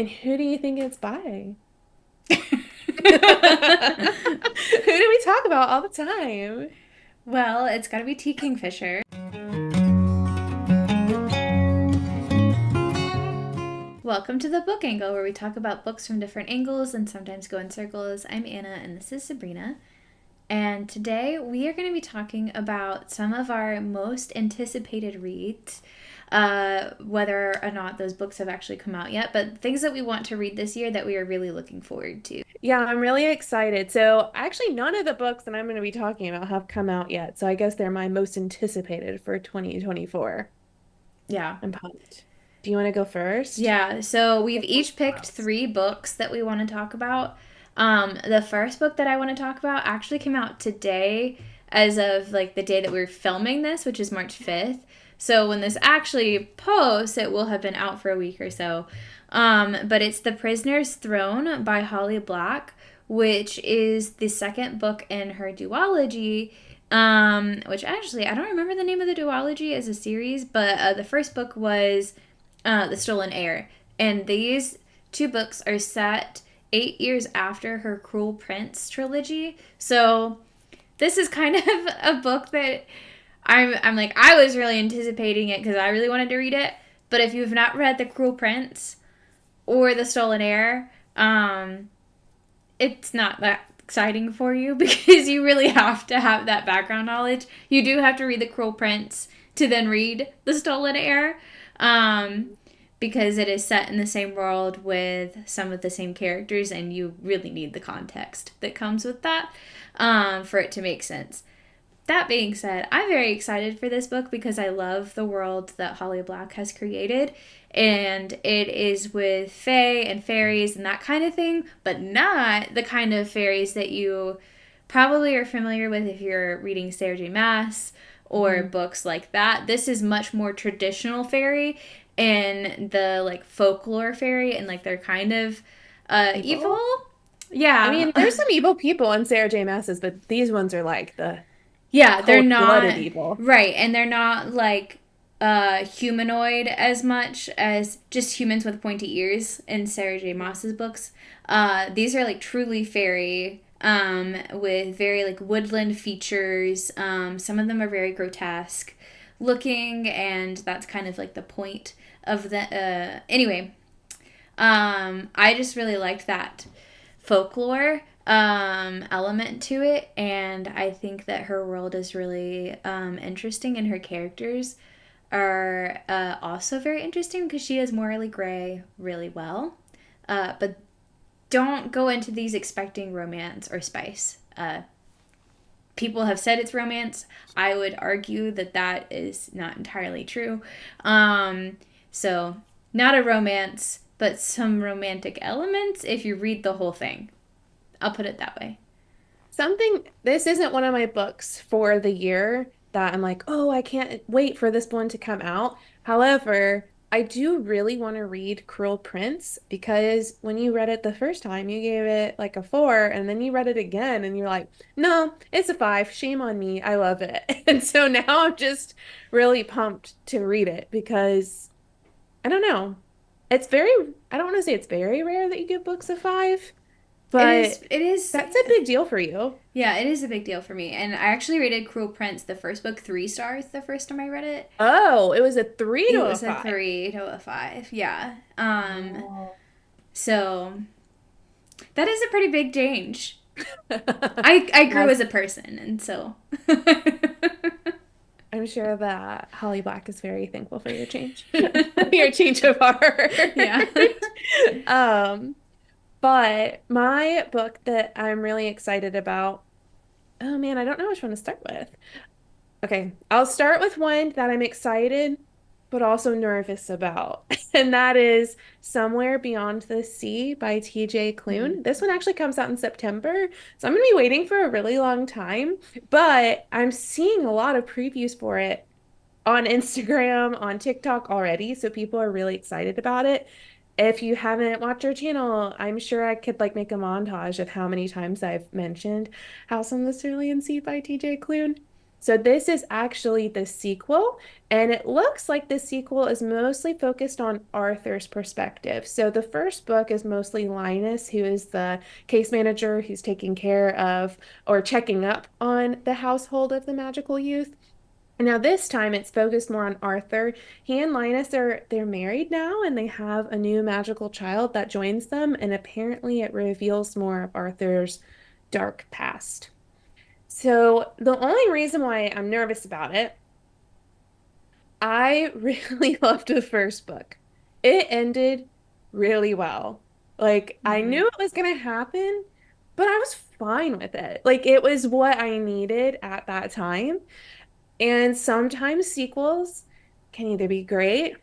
And who do you think it's by? Who do we talk about all the time? Well, it's got to be T. Kingfisher. Welcome to the Book Angle, where we talk about books from different angles and sometimes go in circles. I'm Anna, and this is Sabrina. And today we are going to be talking about some of our most anticipated reads, whether or not those books have actually come out yet, but things that we want to read this year that we are really looking forward to. Yeah, I'm really excited. So, actually, none of the books that I'm going to be talking about have come out yet. So, I guess they're my most anticipated for 2024. Yeah. I'm pumped. Do you want to go first? Yeah, so we've each picked three books that we want to talk about. The first book that I want to talk about actually came out today, as of like the day that we're filming this, which is March 5th. So when this actually posts, it will have been out for a week or so. But it's The Prisoner's Throne by Holly Black, which is the second book in her duology. Which actually, I don't remember the name of the duology as a series, but the first book was The Stolen Heir. And these two books are set 8 years after her Cruel Prince trilogy. So this is kind of a book that I'm like, I was really anticipating it because I really wanted to read it. But if you've not read The Cruel Prince or The Stolen Heir, it's not that exciting for you because you really have to have that background knowledge. You do have to read The Cruel Prince to then read The Stolen Heir. Because it is set in the same world with some of the same characters, and you really need the context that comes with that for it to make sense. That being said, I'm very excited for this book because I love the world that Holly Black has created. And it is with fae and fairies and that kind of thing, but not the kind of fairies that you probably are familiar with if you're reading Sarah J. Maas or Mhm. books like that. This is much more traditional fairy and the like folklore fairy, and like they're kind of evil. Evil? I Yeah. mean, there's some evil people in Sarah J. Maas's, but these ones are like the Yeah, they're cold-blooded not evil. right, and they're not like humanoid as much as just humans with pointy ears in Sarah J. Maas's books. These are like truly fairy, with very like woodland features. Some of them are very grotesque looking, and that's kind of like the point of the anyway. I just really liked that folklore element to it, and I think that her world is really interesting, and her characters are also very interesting because she is morally gray really well. But don't go into these expecting romance or spice. People have said it's romance. I would argue that that is not entirely true. So, not a romance, but some romantic elements if you read the whole thing. I'll put it that way. This isn't one of my books for the year that I'm like, oh, I can't wait for this one to come out. However, I do really want to read Cruel Prince because when you read it the first time, you gave it like a 4, and then you read it again and you're like, no, it's a 5. Shame on me. I love it. And so now I'm just really pumped to read it because I don't know. It's very, I don't want to say it's very rare that you give books a 5, It is. but It is. that's a big deal for you. Yeah, it is a big deal for me. And I actually rated Cruel Prince, the first book, 3 stars the first time I read it. Oh, it was a 3 It to a was a 5. 3 to a 5. Yeah. Oh. So that is a pretty big change. I grew Yes, as a person, and so I'm sure that Holly Black is very thankful for your change. Your change of heart. yeah. Um, but my book that I'm really excited about, oh man, I don't know which one to start with. Okay, I'll start with one that I'm excited but also nervous about, and that is Somewhere Beyond the Sea by TJ Mhm. Klune. This one actually comes out in September, so I'm gonna be waiting for a really long time, but I'm seeing a lot of previews for it on Instagram, on TikTok already, so people are really excited about it. If you haven't watched our channel, I'm sure I could like make a montage of how many times I've mentioned House on the Cerulean Sea by TJ Klune. So this is actually the sequel, and it looks like the sequel is mostly focused on Arthur's perspective. So the first book is mostly Linus, who is the case manager who's taking care of or checking up on the household of the magical youth. Now this time it's focused more on Arthur. He and Linus they're married now and they have a new magical child that joins them, and apparently it reveals more of Arthur's dark past. So the only reason why I'm nervous about it, I really loved the first book. It ended really well. Like I Mm-hmm. knew it was gonna happen, but I was fine with it. Like it was what I needed at that time. And sometimes sequels can either be great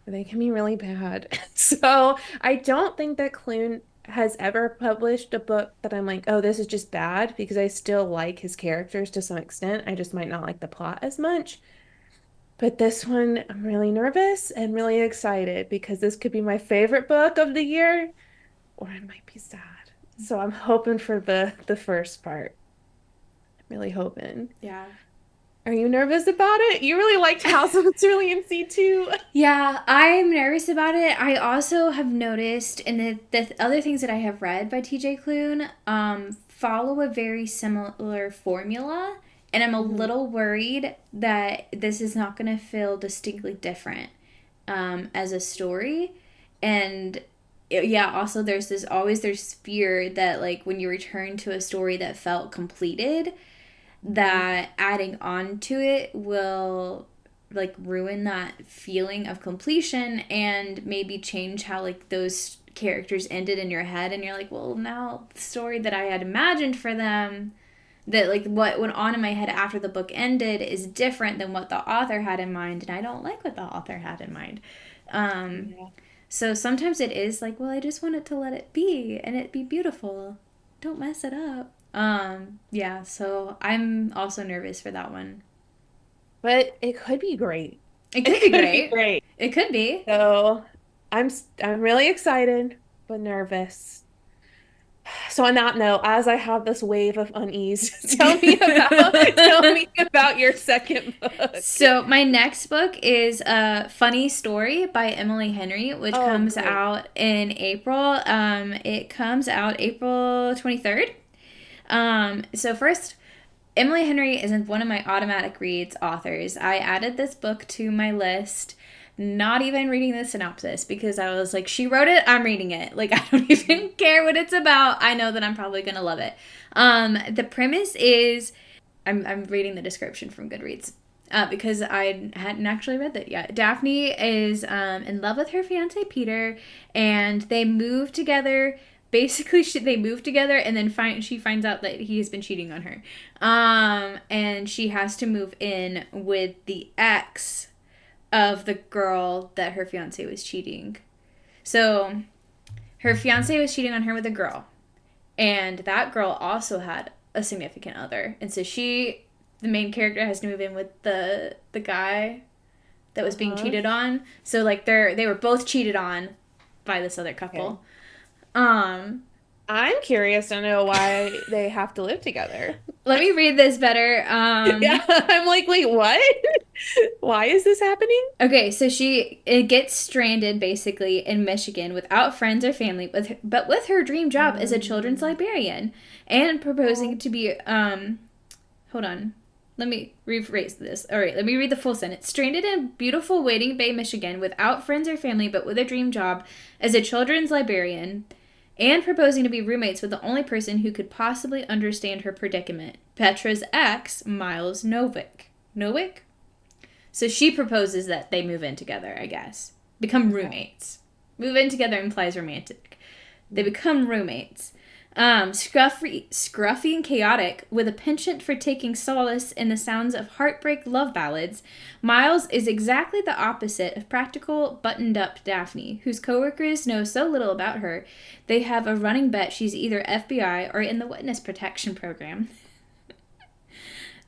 or they can be really bad. So I don't think that Clune has ever published a book that I'm like, oh, this is just bad because I still like his characters to some extent. I just might not like the plot as much. But this one, I'm really nervous and really excited because this could be my favorite book of the year, or it might be sad. So I'm hoping for the first part. I'm really hoping. Yeah. Are you nervous about it? You really liked House of Cerulean Sea too. Yeah, I'm nervous about it. I also have noticed, and the other things that I have read by TJ Klune follow a very similar formula, and I'm a Mhm. little worried that this is not going to feel distinctly different as a story. And yeah, also there's fear that like when you return to a story that felt completed, Mhm. that adding on to it will like ruin that feeling of completion and maybe change how like those characters ended in your head, and you're like, well, now the story that I had imagined for them, that like what went on in my head after the book ended, is different than what the author had in mind, and I don't like what the author had in mind. um Yeah. so sometimes it is like, well, I just want it to let it be and it be beautiful. Don't mess it up. Yeah, so I'm also nervous for that one. But it could be great. It could be It could be great. great. It could be. So I'm really excited but nervous. So on that note, as I have this wave of unease, tell me about your second book. So my next book is a funny story by Emily Henry, which Oh, comes great. out in April. It comes out April 23rd. So first, Emily Henry is one of my automatic reads authors. I added this book to my list, not even reading the synopsis, because I was like, she wrote it, I'm reading it. Like, I don't even care what it's about. I know that I'm probably going to love it. The premise is I'm reading the description from Goodreads. Because I hadn't actually read that yet. Daphne is in love with her fiance Peter, and they move together. Basically, they move together, and then she finds out that he has been cheating on her, and she has to move in with the ex of the girl that her fiance was cheating. So her fiance was cheating on her with a girl, and that girl also had a significant other, and so the main character, has to move in with the guy that was being Uh-huh. cheated on. So like they were both cheated on by this other Okay. couple. Um, I'm curious to know why they have to live together. Let me read this better. Yeah, I'm like, wait, what? Why is this happening? Okay, so she it gets stranded basically in Michigan without friends or family, but with her dream job as a children's Um, librarian and proposing oh, to be hold on. Let me rephrase this. All right, let me read the full sentence. Stranded in beautiful Wading Bay, Michigan, without friends or family, but with a dream job as a children's librarian, and proposing to be roommates with the only person who could possibly understand her predicament, Petra's ex, Miles Novick. Novick? So she proposes that they move in together, I guess. Become okay. roommates. Move in together implies romantic. They become roommates. Scruffy and chaotic, with a penchant for taking solace in the sounds of heartbreak love ballads, Miles is exactly the opposite of practical, buttoned up Daphne, whose coworkers know so little about her, they have a running bet she's either FBI or in the witness protection program.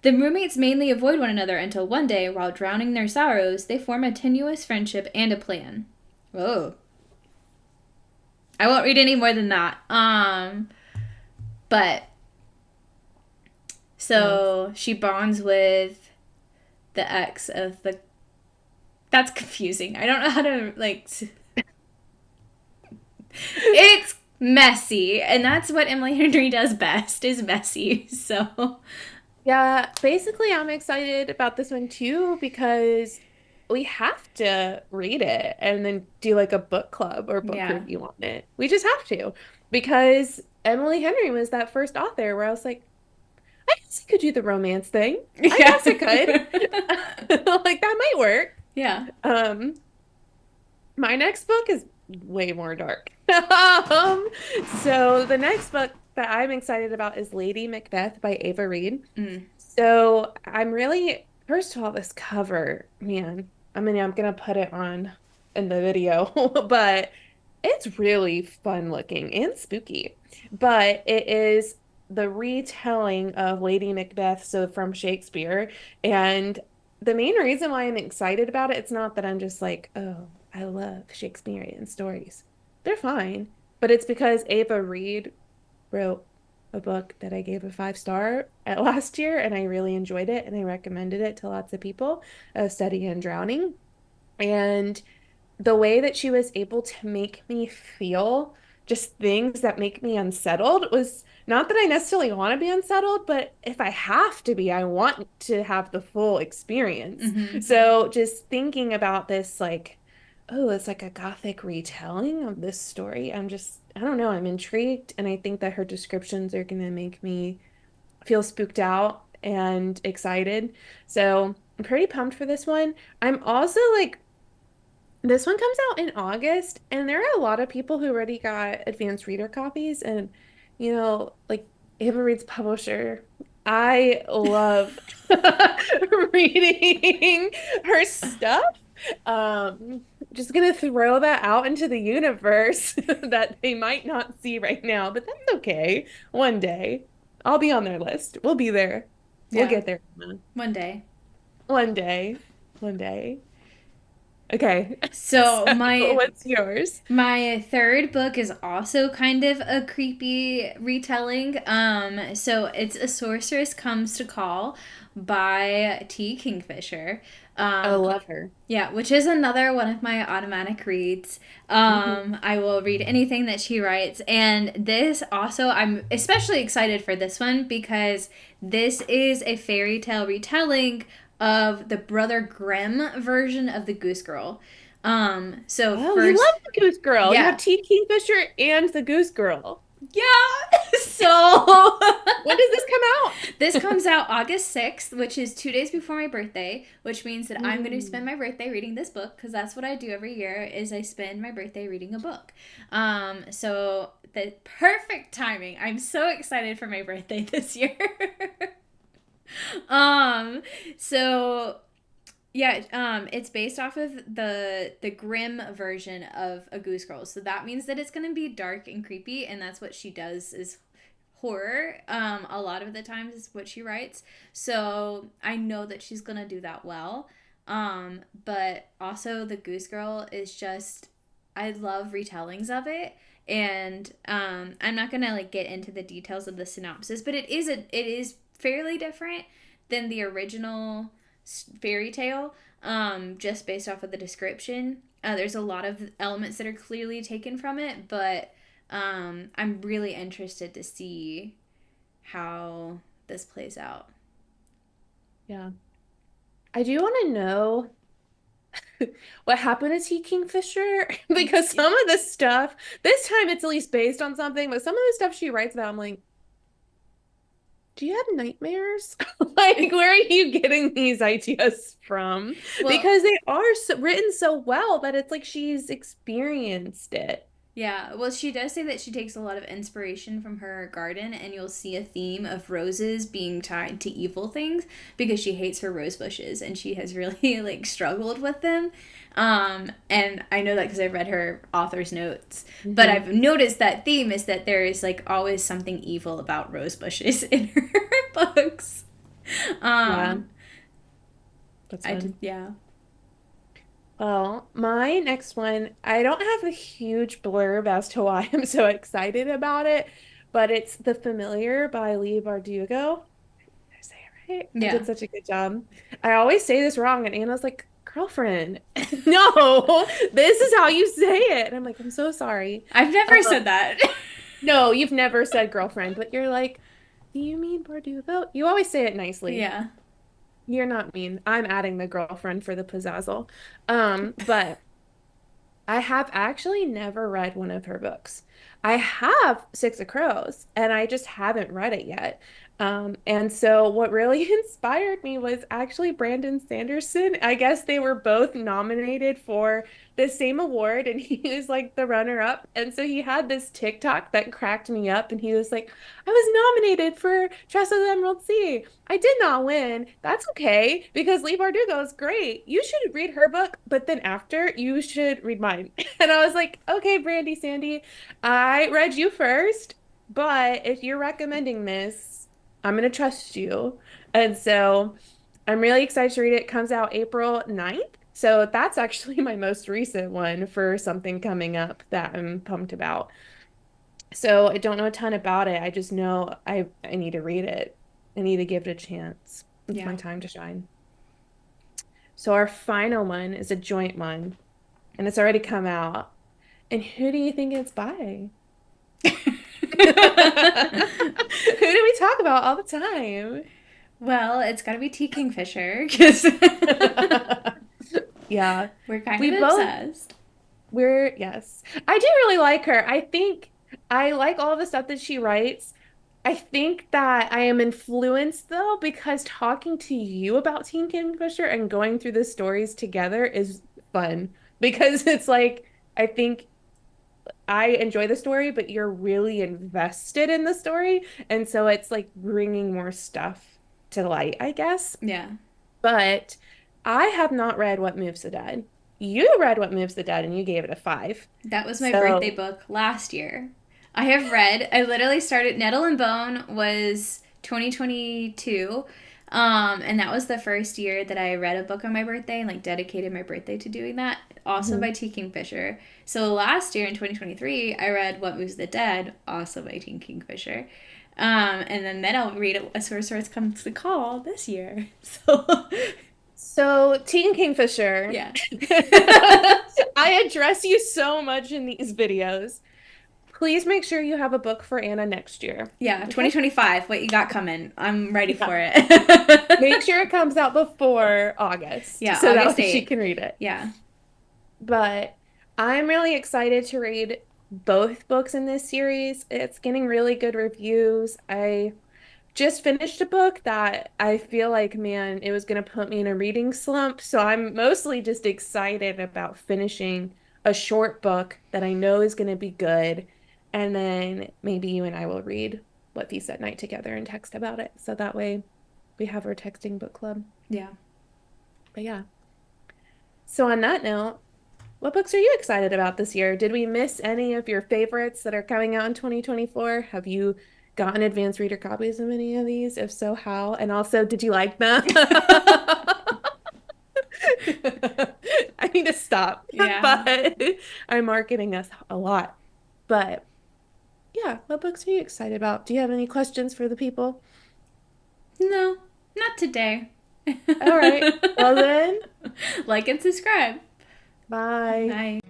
The roommates mainly avoid one another until one day, while drowning their sorrows, they form a tenuous friendship and a plan. Oh. I won't read any more than that. But Nice. So she bonds with the ex of the. That's confusing. I don't know how to like. It's messy, and that's what Emily Henry does best is messy. So Yeah, basically, I'm excited about this one too because we have to read it and then do like a book club or book yeah, review on it. We just have to because Emily Henry was that first author where I was like, I guess I could do the romance thing. I yeah, guess I could. Like that might work. yeah. Um, my next book is way more dark. So the next book that I'm excited about is Lady Macbeth by Ava Reed. Mm. So I'm really, first of all, this cover, man, I'm gonna put it on in the video, but it's really fun looking and spooky. But it is the retelling of Lady Macbeth, so from Shakespeare. And the main reason why I'm excited about it, it's not that I'm just like, oh, I love Shakespearean stories. They're fine. But it's because Ava Reed wrote a book that I gave a 5 star at last year, and I really enjoyed it, and I recommended it to lots of people, Study in Drowning. And the way that she was able to make me feel just things that make me unsettled was not that I necessarily want to be unsettled, but if I have to be, I want to have the full experience. Mm-hmm. So just thinking about this, like, oh, it's like a gothic retelling of this story. I don't know, I'm intrigued, and I think that her descriptions are going to make me feel spooked out and excited. So I'm pretty pumped for this one. I'm also like, this one comes out in August, and there are a lot of people who already got advanced reader copies. And, like Ava Reed's publisher, I love reading her stuff. Just gonna throw that out into the universe that they might not see right now, but that's okay. One day, I'll be on their list. We'll be there. We'll Yeah, get there. Emma. one day. One day. One day. Okay. So So, my what's yours? My third book is also kind of a creepy retelling. So it's A Sorceress Comes to Call by T. Kingfisher. I Um, love her. yeah, which is another one of my automatic reads. Hmm. I will read anything that she writes. And this also, I'm especially excited for this one because this is a fairy tale retelling of the Brother Grimm version of the Goose Girl. So Oh, you first, love the Goose Girl. You have yeah. T. Kingfisher and the Goose Girl. Yeah. So When does this come this out? comes out August 6th, which is 2 days before my birthday, which means that I'm going to spend Mm. my birthday reading this book because that's what I do every year is I spend my birthday reading a book. So the perfect timing. I'm so excited for my birthday this year. um, so yeah, it's based off of the Grimm version of A Goose Girl. So that means that it's gonna be dark and creepy, and that's what she does is horror. A lot of the times is what she writes. So I know that she's gonna do that well. But also the Goose Girl is just I love retellings of it. And I'm not gonna like get into the details of the synopsis, but it is fairly different than the original fairy tale, just based off of the description. There's a lot of elements that are clearly taken from it, but I'm really interested to see how this plays out. Yeah. I do want to know what happened to T. Kingfisher because some of the stuff, this time it's at least based on something, but some of the stuff she writes about, I'm like, do you have nightmares? Like, where are you getting these ideas from? Well, Because they are written so well that it's like she's experienced it. yeah, well, she does say that she takes a lot of inspiration from her garden, and you'll see a theme of roses being tied to evil things because she hates her rose bushes and she has really like struggled with them. And I know that because I've read her author's notes, but Hmm. I've noticed that theme is that there is like always something evil about rose bushes in her books. Yeah, Um, that's I just fun. yeah. Well, my next one, I don't have a huge blurb as to why I'm so excited about it, but it's The Familiar by Leigh Bardugo. Okay, I Yeah. did such a good job. I always say this wrong, and Anna's like, girlfriend. No, this is how you say it. And I'm like, I'm so sorry. I've never Um, said that. no, you've never said girlfriend, but you're like, do you mean Bardugo? You always say it nicely. Yeah. You're not mean. I'm adding the girlfriend for the pizzazzle. But I have actually never read one of her books. I have Six of Crows, and I just haven't read it yet. And so what really inspired me was actually Brandon Sanderson. I guess they were both nominated for the same award, and he was like the runner-up. And so he had this TikTok that cracked me up, and he was like, I was nominated for Trust of the Emerald Sea. I did not win. That's okay because Leigh Bardugo is great. You should read her book, but then after you should read mine. And I was like, okay, Brandy Sandy, I read you first, but if you're recommending this, I'm gonna trust you. And so I'm really excited to read it. It comes out April 9th. So that's actually my most recent one for something coming up that I'm pumped about. So I don't know a ton about it. I just know I need to read it. I need to give it a chance. It's Yeah. my time to shine. So our final one is a joint one, and it's already come out. And who do you think it's by? Who do we talk about all the time? Well, it's got to be T. Kingfisher because Yeah. we're kind We of both obsessed. yes. I do really like her. I think I like all the stuff that she writes. I think that I am influenced though because talking to you about Teen Kingfisher and going through the stories together is fun because it's like I think I enjoy the story, but you're really invested in the story, and so it's like bringing more stuff to light, I guess. Yeah. But I have not read What Moves the Dead. You read What Moves the Dead and you gave it a 5. That was my birthday So, book last year. I literally started, Nettle and Bone was 2022. And that was the first year that I read a book on my birthday and like dedicated my birthday to doing that. Also by mhm. T. Kingfisher. So last year in 2023, I read What Moves the Dead, also by T. Kingfisher. And then I'll read A Sorceress Comes to Call this year. So, So Teen Kingfisher. yeah. I address you so much in these videos. Please make sure you have a book for Anna next year. Yeah, Okay? 2025. What you got coming? I'm ready Yeah. for it. Make sure it comes out before August Yeah, so that August way she 8th. can read it. Yeah. But I'm really excited to read both books in this series. It's getting really good reviews. I just finished a book that I feel like, man, it was going to put me in a reading slump. So I'm mostly just excited about finishing a short book that I know is going to be good. And then maybe you and I will read What Feast at Night together and text about it. So that way we have our texting book club. Yeah. But yeah. So on that note, what books are you excited about this year? Did we miss any of your favorites that are coming out in 2024? Have you gotten advanced reader copies of any of these? If so, how? And also, did you like them? I need to stop, Yeah. but I'm marketing us a lot. But yeah, what books are you excited about? Do you have any questions for the people? No, not today. All right. Well then, Like and subscribe. bye. Bye.